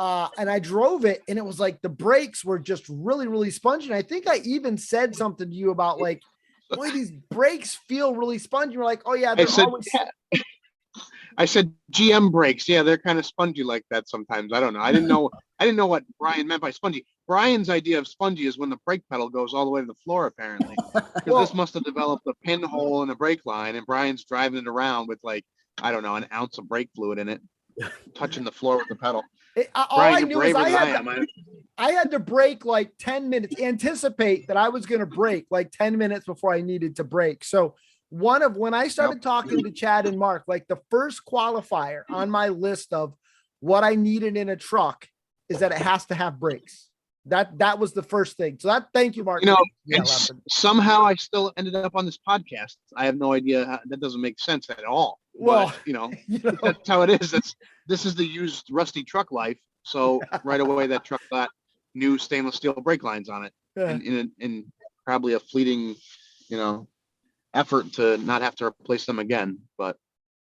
I drove it, and it was like the brakes were just really, really spongy. And I think I even said something to you about, like, boy, these brakes feel really spongy. You're like, oh yeah, they're always. Yeah. I said GM brakes. Yeah, they're kind of spongy like that sometimes. I don't know. I didn't know what Brian meant by spongy. Brian's idea of spongy is when the brake pedal goes all the way to the floor, apparently. Because this must have developed a pinhole in a brake line, and Brian's driving it around with, like, I don't know, an ounce of brake fluid in it, touching the floor with the pedal. All Brian, I you're knew is braver I had to brake like 10 minutes, anticipate that I was going to brake like 10 minutes before I needed to brake. So when I started talking to Chad and Mark, like the first qualifier on my list of what I needed in a truck is that it has to have brakes. That was the first thing. So thank you, Mark. Somehow I still ended up on this podcast. I have no idea that doesn't make sense at all. Well, but, that's how it is. This is the used rusty truck life. So right away that truck got new stainless steel brake lines on it, in probably a fleeting, effort to not have to replace them again. But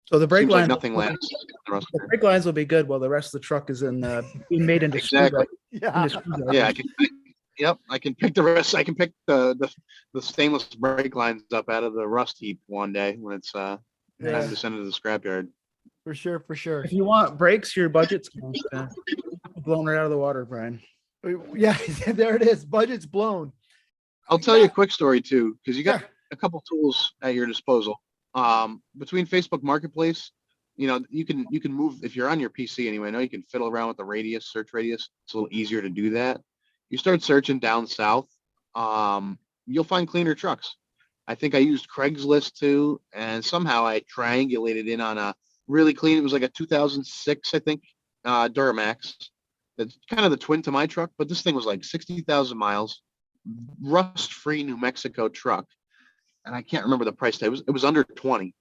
so the brake lines, nothing lasts. The brake lines will be good while the rest of the truck is being made into exactly. Yeah. I can pick the rest. I can pick the stainless brake lines up out of the rust heap one day when it's time to send it to the scrapyard. For sure. If you want brakes, your budget's blown right out of the water, Brian. Yeah, there it is. Budget's blown. I'll tell you a quick story too, because you got a couple tools at your disposal. Between Facebook Marketplace, you can move, if you're on your PC anyway. I know you can fiddle around with the search radius. It's a little easier to do that. You start searching down south, you'll find cleaner trucks. I think I used Craigslist too, and somehow I triangulated in on a really clean. It was like a 2006, I think, Duramax. That's kind of the twin to my truck, but this thing was like 60,000 miles, rust-free New Mexico truck, and I can't remember the price tag. It was under 20,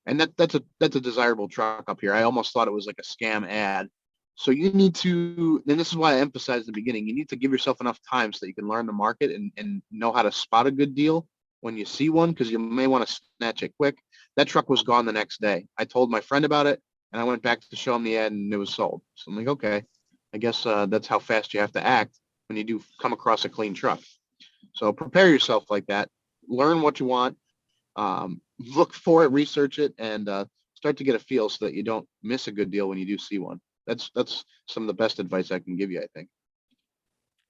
and that's a desirable truck up here. I almost thought it was like a scam ad. So you need to, and this is why I emphasized in the beginning, you need to give yourself enough time so that you can learn the market and know how to spot a good deal when you see one, because you may want to snatch it quick. That truck was gone the next day. I told my friend about it, and I went back to show him the ad, and it was sold. So I'm like, okay, I guess that's how fast you have to act when you do come across a clean truck. So prepare yourself like that. Learn what you want. Look for it, research it, and start to get a feel so that you don't miss a good deal when you do see one. That's some of the best advice I can give you, I think.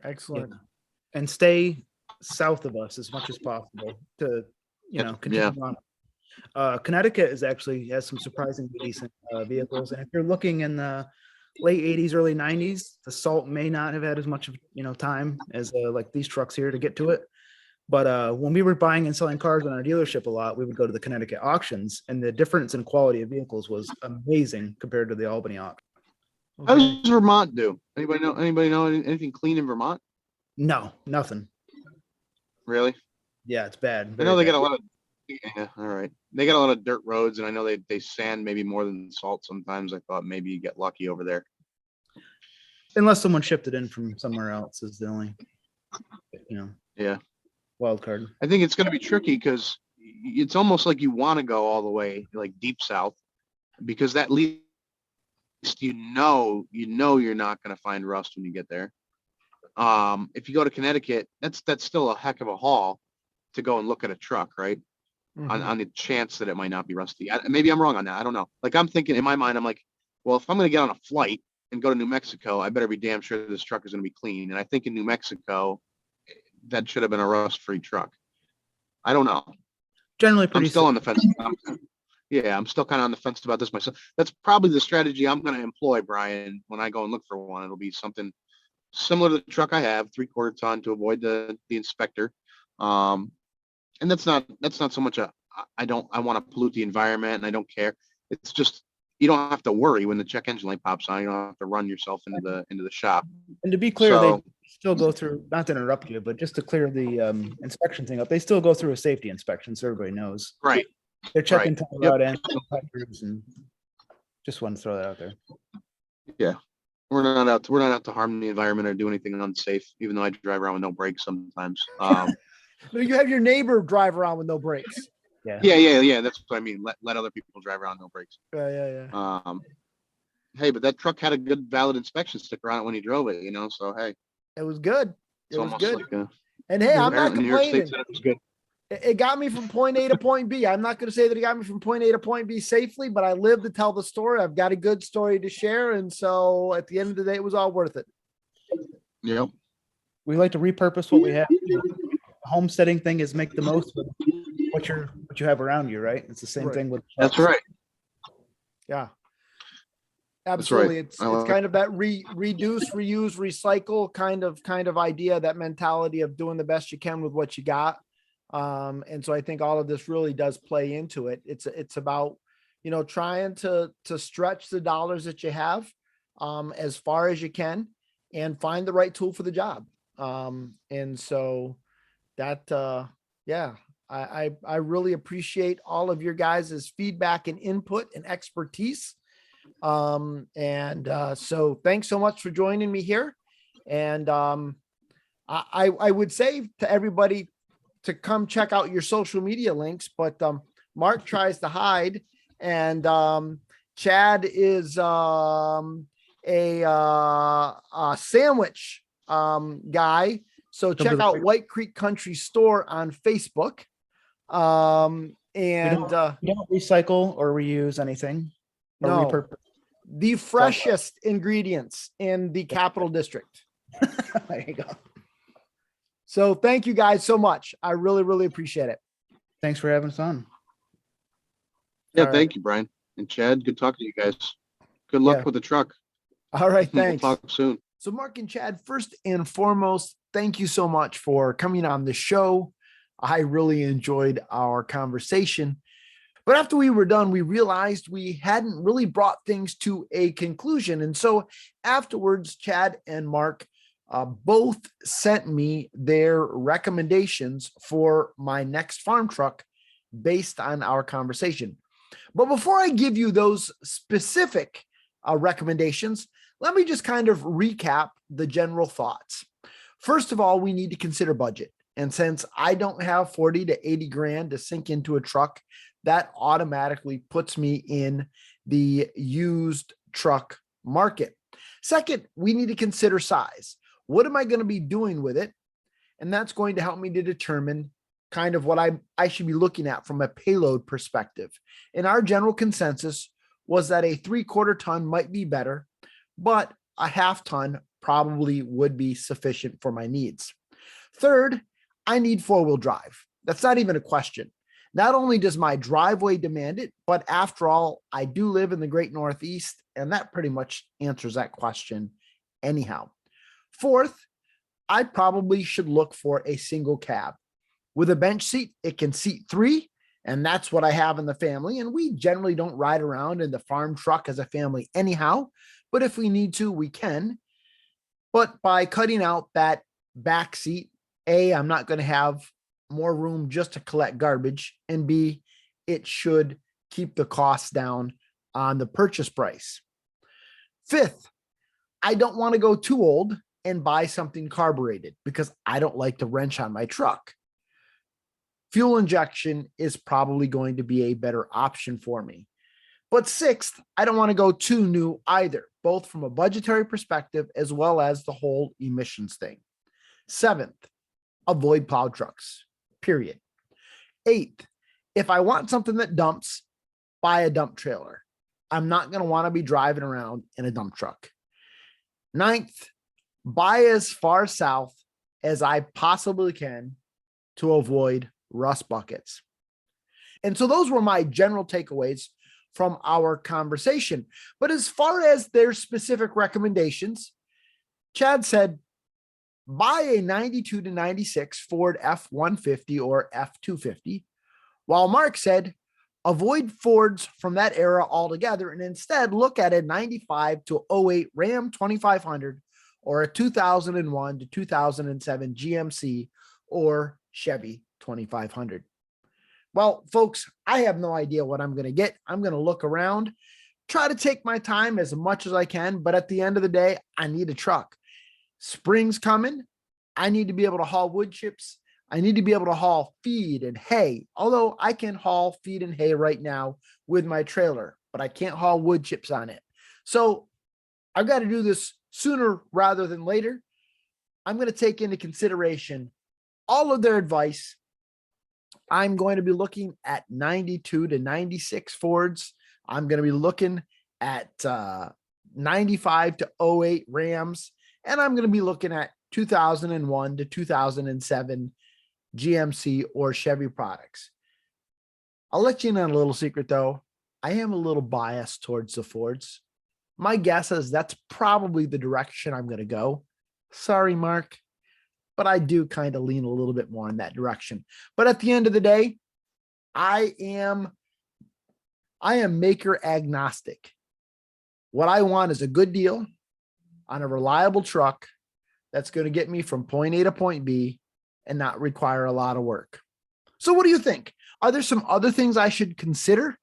Excellent. And stay south of us as much as possible to, Yeah. continue on. Connecticut has some surprisingly decent vehicles. And if you're looking in the late 80s, early 90s, the Salt may not have had as much of, time as like these trucks here to get to it. But when we were buying and selling cars in our dealership a lot, we would go to the Connecticut auctions, and the difference in quality of vehicles was amazing compared to the Albany auction. How Okay. does Vermont do? Anybody know anything clean in Vermont? No, nothing. Really? Yeah, it's bad. I know they Very got a lot of, yeah, all right. They got a lot of dirt roads, and I know they sand maybe more than salt sometimes. I thought maybe you get lucky over there. bad. Unless someone shipped it in from somewhere else is the only, Yeah. wild card. I think it's going to be tricky because it's almost like you want to go all the way like deep south, because that least you're not going to find rust when you get there. If you go to Connecticut, that's still a heck of a haul to go and look at a truck, right? On the chance that it might not be rusty. Maybe I'm wrong on that. I don't know. Like, I'm thinking in my mind, I'm like, well, if I'm going to get on a flight and go to New Mexico, I better be damn sure this truck is going to be clean. And I think in New Mexico, that should have been a rust-free truck. I don't know. Generally I'm pretty still safe. on the fence. I'm still kind of on the fence about this myself. That's probably the strategy I'm going to employ, Brian, when I go and look for one. It'll be something similar to the truck I have, 3/4 ton, to avoid the inspector. And that's not so much I want to pollute the environment, and I don't care. It's just, you don't have to worry when the check engine light pops on. You don't have to run yourself into the shop. And to be clear, So- they still go through, not to interrupt you, but just to clear the inspection thing up, they still go through a safety inspection, so everybody knows. Right. They're checking Right. tire Yep. rod ends, and just wanted to throw that out there. Yeah. We're not out to harm the environment or do anything unsafe, even though I drive around with no brakes sometimes. No, you have your neighbor drive around with no brakes. Yeah. That's what I mean. Let other people drive around, no brakes. Yeah. Hey, but that truck had a good valid inspection sticker on it when he drove it, so hey, It was good. it's It was almost good. like And hey, I'm not apparently New York State complaining. said it was good. It got me from point A to point B. I'm not going to say that it got me from point A to point B safely, but I live to tell the story. I've got a good story to share. And so at the end of the day, it was all worth it. Yep. We like to repurpose what we have. The homesteading thing is make the most of what you have around you, right? It's the same Right. thing with That's trucks. right. Yeah. That's Absolutely. right. It's I like kind of that reduce, reuse, recycle kind of idea, that mentality of doing the best you can with what you got. And so I think all of this really does play into it. It's about, trying to stretch the dollars that you have as far as you can and find the right tool for the job. And so that, I really appreciate all of your guys' feedback and input and expertise. So thanks so much for joining me here. And I would say to everybody to come check out your social media links, but Mark tries to hide, and Chad is a sandwich guy. So check out White Creek Country Store on Facebook. We don't recycle or reuse anything. Or No, repurpose. the freshest ingredients in the Capital District. There you go. So thank you guys so much. I really, really appreciate it. Thanks for having us on. Yeah, All right. thank you, Brian and Chad. Good talking to you guys. Good luck Yeah. with the truck. All right. We'll Thanks. talk soon. So Mark and Chad, first and foremost, thank you so much for coming on the show. I really enjoyed our conversation. But after we were done, we realized we hadn't really brought things to a conclusion. And so afterwards, Chad and Mark both sent me their recommendations for my next farm truck based on our conversation. But before I give you those specific recommendations, let me just kind of recap the general thoughts. First of all, we need to consider budget. And since I don't have 40 to 80 grand to sink into a truck, that automatically puts me in the used truck market. Second, we need to consider size. What am I going to be doing with it? And that's going to help me to determine kind of what I should be looking at from a payload perspective. And our general consensus was that a 3/4 ton might be better, but a 1/2 ton probably would be sufficient for my needs. Third, I need four-wheel drive. That's not even a question. Not only does my driveway demand it, but after all, I do live in the great Northeast, and that pretty much answers that question anyhow. Fourth, I probably should look for a single cab. With a bench seat, it can seat three, and that's what I have in the family. And we generally don't ride around in the farm truck as a family anyhow, but if we need to, we can. But by cutting out that back seat, A, I'm not going to have more room just to collect garbage, and B, it should keep the costs down on the purchase price. Fifth, I don't want to go too old and buy something carbureted because I don't like the wrench on my truck. Fuel injection is probably going to be a better option for me. But sixth, I don't want to go too new either, both from a budgetary perspective as well as the whole emissions thing. Seventh, avoid plow trucks, period. Eighth, if I want something that dumps, buy a dump trailer. I'm not going to want to be driving around in a dump truck. Ninth, buy as far south as I possibly can to avoid rust buckets. And so those were my general takeaways from our conversation. But as far as their specific recommendations, Chad said, buy a 92 to 96 Ford F-150 or F-250, while Mark said, avoid Fords from that era altogether and instead look at a 95 to 08 Ram 2500 or a 2001 to 2007 GMC or Chevy 2500. Well, folks, I have no idea what I'm going to get. I'm going to look around, try to take my time as much as I can, but at the end of the day, I need a truck. Spring's coming. I need to be able to haul wood chips. I need to be able to haul feed and hay, although I can haul feed and hay right now with my trailer, but I can't haul wood chips on it. So I've got to do this sooner rather than later. I'm going to take into consideration all of their advice. I'm going to be looking at 92 to 96 Fords. I'm going to be looking at 95 to 08 Rams. And I'm going to be looking at 2001 to 2007 GMC or Chevy products. I'll let you in on a little secret though. I am a little biased towards the Fords. My guess is that's probably the direction I'm going to go. Sorry, Mark, but I do kind of lean a little bit more in that direction. But at the end of the day, I am maker agnostic. What I want is a good deal on a reliable truck that's going to get me from point A to point B and not require a lot of work. So what do you think? Are there some other things I should consider?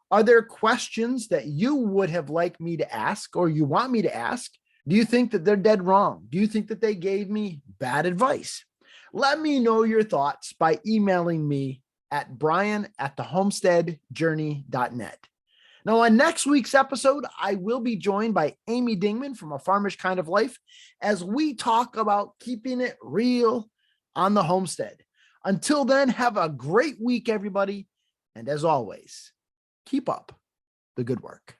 Are there questions that you would have liked me to ask or you want me to ask? Do you think that they're dead wrong? Do you think that they gave me bad advice? Let me know your thoughts by emailing me at brian@thehomesteadjourney.net. Now, on next week's episode, I will be joined by Amy Dingman from A Farmer's Kind of Life as we talk about keeping it real on the homestead. Until then, have a great week, everybody. And as always, keep up the good work.